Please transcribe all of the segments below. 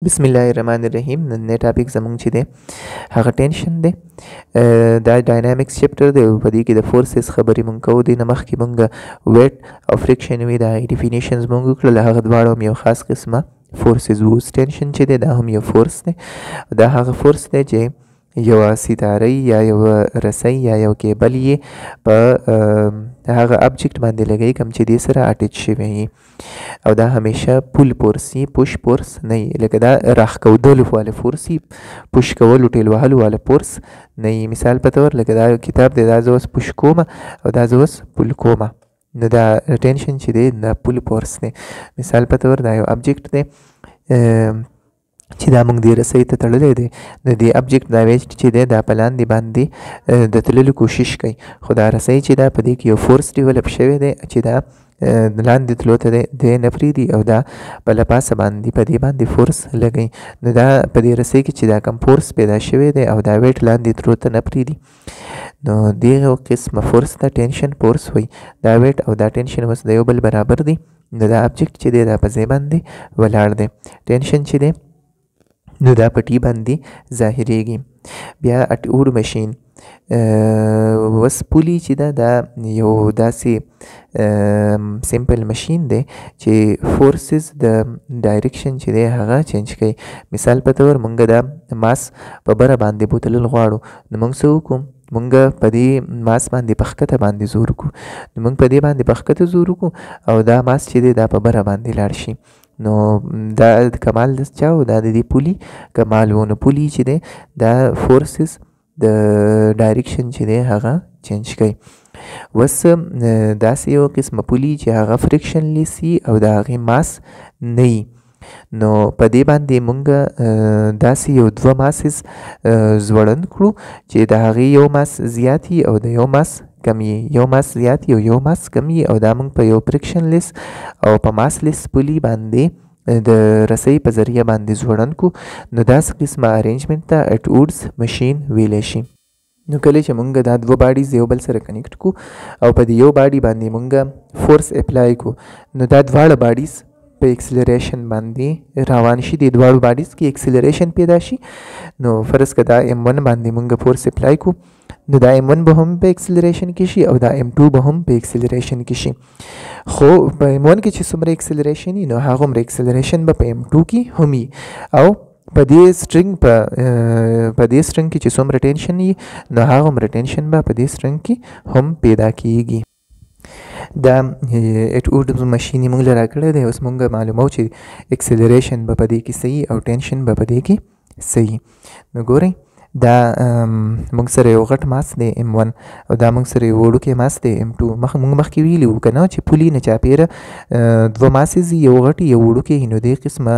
बिस्मिल्लाहिर्रहमानिर्रहीम नन्हे टॉपिक ज़मूंग ची दे हगा टेंशन दे दा डायनामिक्स चैप्टर दे पदी की द फोर्सेस खबरी मुंग को दी नमख की मुंग वेट और फ्रिक्शन वी दा डिफिनेशंस मुंग कल हगा द्वाड़ो मियो खास किस्मा फोर्सेस वूस टेंशन ची दे दा हम यो फोर्स दे दा हगा फोर्स दे जे یو ستاره یا یو رسۍ یا یو کیبل یې په هغه ابجکټ باندې لګوي کوم چې دې سره اټیچ شوی وي او دا همیشه پول فورس وي پوش فورس نه وي لکه دا راښکودلو واله فورس وي پوش کولو ټېل وهلو واله فورس نه وي مثال په طور لکه دا کتاب دی دا زه اوس پوش کومه او دا زه اوس پول کومه نو دا ټینشن چې دی دا پول فورس دی مثال په طور دا یو ابجکټ دی چې دا موږ دې رسۍ ته تړلی دی نو دې ابجکټ دا ویسټ چې دی دا په لاندې باندې د تللو کوشش کوي خو دا رسۍ چې دا په دې کې یو فورس ډیولپ شوی دی چې دا لاندې تلو ته دی نه پرېږدي او دا په له پاسه باندې په دې باندې فورس لګوي نو دا په دې رسۍ کې چې دا کوم فورس پیدا شوی دی او دا ویټ لاندې تلو ته نه پرېږدي نو دغه قسمه فورس ته ټینشن فورس وایي دا ویټ او دا ټینشن اوس د یو بل برابر دی نو دا ابجکټ چې دی دا په ځای باندې ولاړ دی ټینشن چې دی نو دا په ټي باندې ظاهریږي بیا اټوډ ماشین وس پولی چې دا یو داسې سمپل ماشین دی چې فورسز د ډایرکشن چې دی هغه چینج کوي مثال په طور مونږ دا ماس په بره باندې بوتلل غواړو نو مونږ څه وکړو مونږ په دې ماس باندې په ښکته باندې زور وکړو نو مونږ په دې باندې په ښکته زور وکړو او دا ماس چې دی دا په بره باندې لاړ شي نو دا کمال د چاو دا د دې پولي کمال و نو پولي چې دی دا فورسز د ډایرکشن چې دی هغه چینج کوي وس داسې یو قسمه پولي چې هغه فرکشنلیس وي او د هغې ماس نه وي نو په دې باندې مونږ داسې یو دوه ماسز زوړند کړو چې د هغې یو ماس زیات وي او د یو ماس کم وي یو ماس زیات وي او یو ماس کم وي او دا مونږ په یو فرکشنلیس او په ماسلیس پولي باندې د رسۍ په ذریعه باندې زوړند کړو نو داسې قسمه ارینجمنټ ته اټوډز ماشین ویلی شي نو کله چې مونږ دا دوه باډیز یو بل سره کنیکټ کړو او په دې یو باډي باندې مونږ فورس اپلای کړو نو دا دواړه باډیز په اکسلریشن باندې روان شي د دواړو باډیز کې اکسلریشن پیدا شي نو فرض که دا M1 باندې مونږ فورس اپلای کړو نو دا M1 به هم په اکسلریشن کې شي او دا M2 به هم په اکسلریشن کې شي خو په M1 کې چې څومره اکسلریشن وي نو هغومره اکسلریشن به په M2 کې هم وي او په دې سټرنګ کې چې څومره ټینشن وي نو هغومره ټینشن به په دې سټرنګ کې هم پیدا کیږي دا اټوډ ماشین موږ له راکړی دی اوس موږ معلومو چې اکسلریشن به په دې کې صحیح او ټینشن به په دې کې صحیح نو ګورئ دا موږ سره یو غټ ماس دی M1 او دا موږ سره یو وړوکی ماس دی M2 موږ مخکې ویلي وو که نه چې پولي نه چاپېره دوه ماسز یو غټ یو وړوکی نو دې قسمه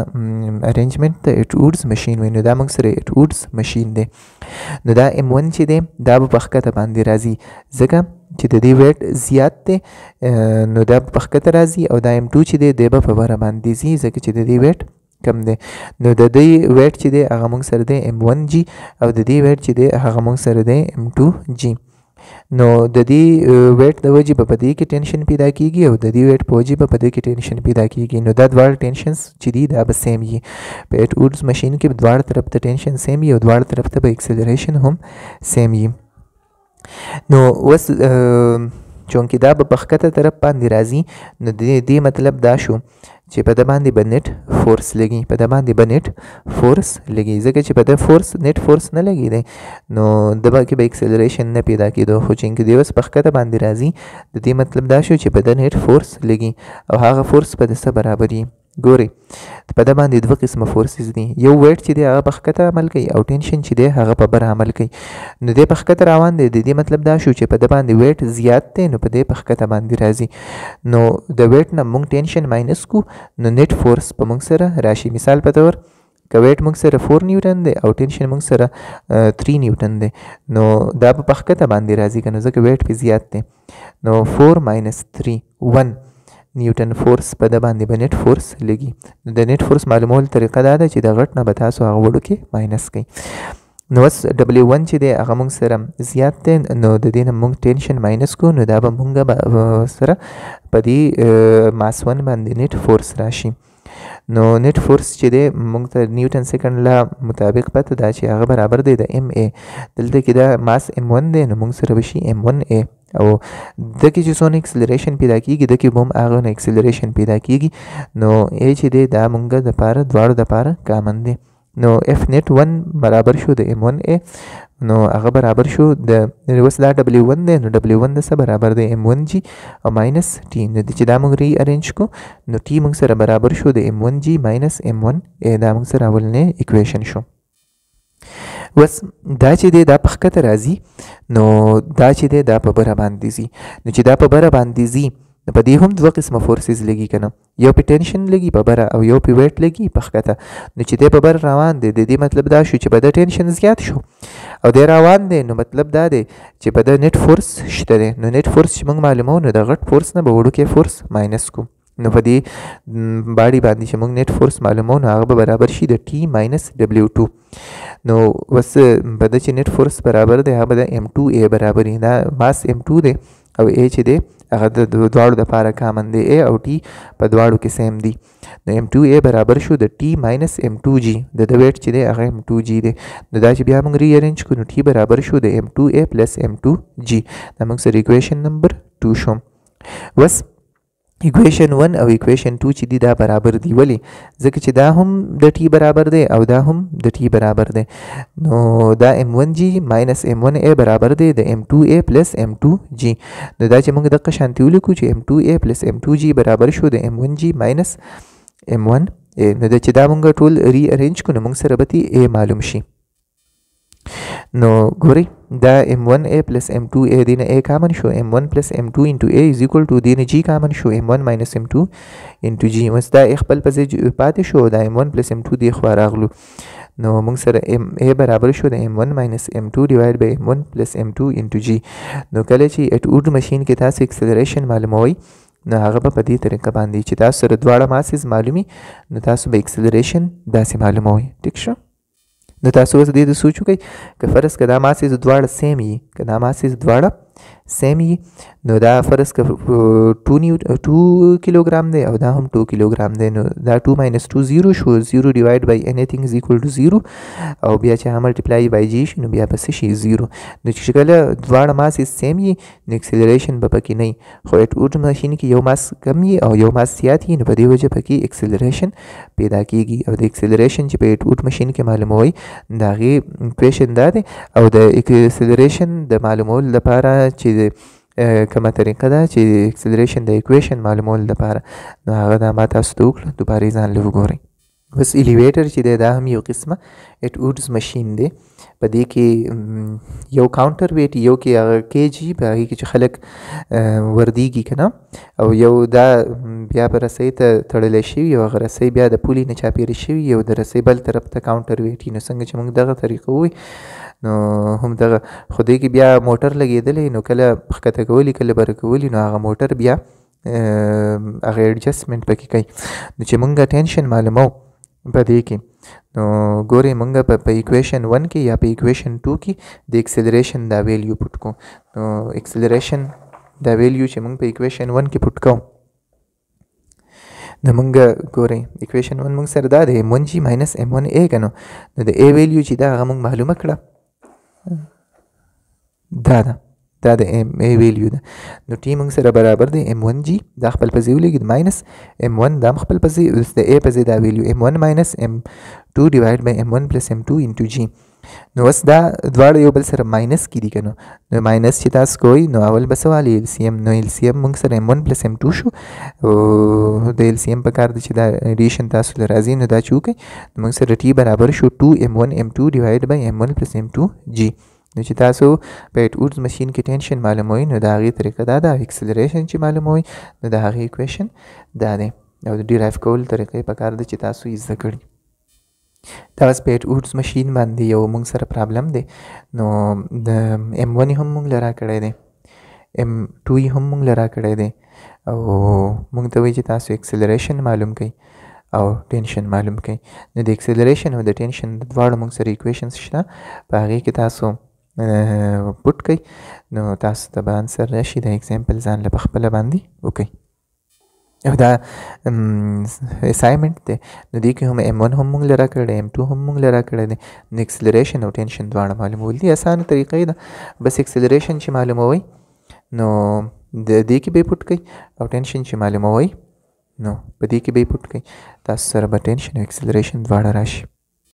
ارینجمنټ ته اټوډز ماشین وایي نو دا موږ سره اټوډز ماشین دی نو دا M1 چې دی دا به په ښکته باندې راځي ځکه چې د دې ویټ زیات دی نو دا په ښکته راځي او دا M2 چې دی دی به په بره باندې ځي ځکه چې د دې ویټ کم دی نو د دې ویټ چې دی هغه موږ سره دی M1G او د دې ویټ چې دی هغه موږ سره دی M2G نو د دې ویټ د وجې به په دې کې ټینشن پیدا کیږي او د دې ویټ په وجې به په دې کې ټینشن پیدا کیږي نو دا دواړه ټینشنز چې دي دا به سیم وي په اټوډز ماشین کې دواړه طرف ته ټینشن سیم وي او دواړه طرف ته به اکسلریشن هم سیم وي نو اوس چونکې دا به په ښکته طرف باندې راځي نو د دې مطلب دا شو چې په ده باندې به نټ فورس لګي په ده باندې به نټ فورس لګي ځکه چې په ده نټ فورس نه لګي دی نو د به کې به اکسلریشن نه پیدا کېدو خو چې دی اوس په ښکته باندې راځي د دې مطلب دا شو چې په ده نټ فورس لګي او هغه فورس په ده څه برابر وي ګورئ په ده باندې دوه قسمه فورسز دي یو ویټ چې دی هغه په ښکته عمل کوي او ټینشن چې دی هغه په بره عمل کوي نو دی په ښکته روان دی د دې مطلب دا شو چې په ده باندې ویټ زیات دی نو په دې په ښکته باندې راځي نو د ویټ نه موږ ټینشن ماینس کو نو نټ فورس په موږ سره راشي مثال په طور که ویټ موږ سره 4 نیوټن دی او ټینشن موږ سره 3 نیوټن دی نو دا په ښکته باندې راځي که نو ځکه ویټ پې زیات دی نو 4 ماینس 3 1 نیوټن فورس په ده باندې به نټ فورس لګي نو د نټ فورس معلومولو طریقه دا ده چې د غټ نه به تاسو هغه وړوکې ماینس کوئ نو اوس W1 چې دی هغه موږ سره زیات دی نو د دې نه موږ ټینشن ماینس کړو نو دا به موږ سره په دې ماس 1 باندې نټ فورس راشي نو نت فورس چې دی موږ ته نیوټن سیکنډ لا مطابق پته ده چې هغه برابر دی د ام ا. دلته کې دا ماس M1 دی نو موږ سره به شي M1A او دکې چې څونه اکسلریشن پیدا کیږي دکې به هم هغه نه اکسلریشن پیدا کیږي. نو A چې دی دا موږ دپاره دواړو دپاره کامن دی. نو F net 1 برابر شو د M1A نو هغه برابر شو د اوس دا W1 دی نو W1 د څه برابر دی M1G او ماینس T. نو چې دا موږ ری ارینج کو نو T موږ سره برابر شو د M1G ماینس M1A. دا موږ سره اولنی اکویشن شو. وس دا چې دی دا په ښکته راځي نو دا چې دی دا په بره باندې ځي. نو چې دا په بره باندې ځي نو په دې هم دوه قسمه فورسز لګي که نه، یو په ټینشن لګي په بره او یو په ویټ لګي په ښکته. نو چې دی په بره روان دی د دې مطلب دا شو چې په ده ټینشن زیات شو او دی روان دی نو مطلب دا دی چې په ده نت فورس شته دی. نو نت فورس چې موږ معلومو نو د غټ فورس نه به وړوکی فورس ماینس کو. نو په دې باډي باندې چې موږ نت فورس معلومو نو هغه به برابر شي د T ماینس W2. نو وس په ده چې نت فورس برابر دی هغه به د M2A برابر وي. دا ماس M2 دی او A چې دی هغه د دواړو دپاره کامن دی. A او T په دواړو کې سیم دی. نو M2A برابر شو د T ماینس M2G. د ده ویټ چې دی هغه M2G دی. نو دا چې بیا موږ ری ارینج کړو نو T برابر شو د M2A پلس M2G. دا موږ سره اکویشن نمبر 2 شو. وس اکویشن 1 او اکویشن 2 چې دی دا برابر دی. ولی؟ ځکه چې دا هم د T برابر دی او دا هم د T برابر دی. نو دا M1G ماینس M1A برابر دی د M2A پلس M2G. نو دا چې موږ دقه شانتي ولیکو چې M2A پلس M2G برابر شو د M1G ماینس M1A. نو دا چې دا موږ ټول ری ارینج کړو نو موږ سره به A معلوم شي. نو ګورئ دا M1A پلس M2A دینه A کامن شو. M1 پلس M2 انټو A از ایکول ټو دینه G کامن شو M1 ماینس M2 انټو G. اوس دا خپل په ځای پاتې شو دا M1 پلس M2 دی خوا راغلو نو موږ سره A برابر شو د M1 ماینس M2 ډیوایډ بای M1 پلس M2 انټو G. نو کله چې اټ وډ ماشین کې تاسو اکسلریشن معلوموئ نو هغه به په دې طریقه باندې چې تاسو سره دواړه ماسز معلومي نو تاسو به اکسلریشن داسې معلوموئ. ټیک شو؟ نو تاسو اوس دې د سوچ وکئ که فرض که دا ماسز دواړه سیم وي که دا ماسز دواړه سیم وي نو دا فرض که 2 کیلوګرام دی او دا هم 2 کیلوګرام دی نو دا 2 ماینس 2 0 شو 0 ډیوایډ بای انیثینګ از ایکول ټو 0 او بیا چې هغه ملټیپلای بای جی شي نو بیا به څه شي 0. نو چې کله دواړه ماسز سیم وي نو اکسلریشن به پکې نه وي خو اټ وډ ماشین کې یو ماس کم وي او یو ماس زیات وي نو په دې وجه پکې اکسلریشن پیدا کیږي. او د اکسلریشن چې په اټ وډ ماشین کې معلوموي د هغې اکویشن دا دی او د اکسلریشن د معلومولو لپاره چې کومه طریقه ده چې اکسلریشن د اکویشن معلومولو لپاره نو هغه دا ما تاسو ته وکړه. دوباره یې ځان له وګورئ. بس الیویټر چې دی دا هم یو قسمه اټ وډز ماشین دی. په دې کې یو کاونټر ویټ یو کې هغه کیجي په هغې کې چې خلک وردیږي که نه او یو دا بیا په رسۍ ته تړلی شوي او هغه رسۍ بیا د پولې نه چاپېره شوي او د رسۍ بل طرف ته کاونټر ویټ وي. نو څنګه چې موږ دغه طریقه ووایو نو هم دغه خو دې کې بیا موټر لګېدلی نو کله ښکته کولی کله بره کولی نو هغه موټر بیا هغه ایډجسټمنټ پکې کوي. نو چې موږ ټینشن معلومو په دې کې نو ګورئ موږ په اکویشن 1 کې یا په اکویشن 2 کې د اکسلریشن دا ویلیو پټ کو. نو اکسلریشن دا ویلیو چې موږ په اکویشن 1 کې پټ کوو نو موږ ګورئ اکویشن 1 موږ سره دا د M1G ماینس M1A که نو د A ویلیو چې دا هغه موږ معلومه کړه دا د A ویلیو ده. نو T موږ سره برابر دی M1G دا خپل په ځای ولګېد ماینس M1 دا خپل په ځای د A په ځای دا ویلیو M1 ماینس M2 ډیوایډ بای M1 پلس M2 انټو G. نو اوس دا دواړه یو بل سره ماینس کې دي که نو ماینس چې تاسو کوئ نو اول به څه والی LCM نو LCM موږ سره M1 پلس M2 شو او د LCM په کار دی چې دا ایډیشن تاسو له راځي نو دا چې وکئ نو موږ سره T برابر شو 2 M1 M2 ډیوایډ بای M1 پلس M2 G. نو چې تاسو په اټ وډز ماشین کې ټینشن معلوموئ نو د هغې طریقه دا ده اکسلریشن چې معلوموئ نو د هغې اکویشن دا دی او د ډیرایف کولو طریقې په کار ده چې تاسو یې زده کړي. دا اوس په اټ وډز ماشین باندې یو موږ سره پرابلم دی. نو د M1 هم موږ له راکړی دی M2 هم موږ له راکړی دی او موږ ته وایي چې تاسو اکسلریشن معلوم کړئ او ټینشن معلوم کړئ. نو د اکسلریشن او د ټینشن د دواړو موږ سره اکویشنز شته په هغې کې تاسو پټ کړئ نو تاسو ته به انسر راشي. دا اکزامپل ځان له په خپله باندې وکړئ. او دا اسایمنټ دی نو دې کې هم M1 هم موږ لره کړی M2 هم موږ لره کړی دی نو اکسلریشن او ټینشن دواړه معلومول دي اسانه طریقې ده بس اکسلریشن چې معلوموئ نو د دې کې به پټ کړئ او ټینشن چې معلوموئ نو په دې کې به پټ کړئ تاسو سره به ټینشن او اکسلریشن دواړه راشي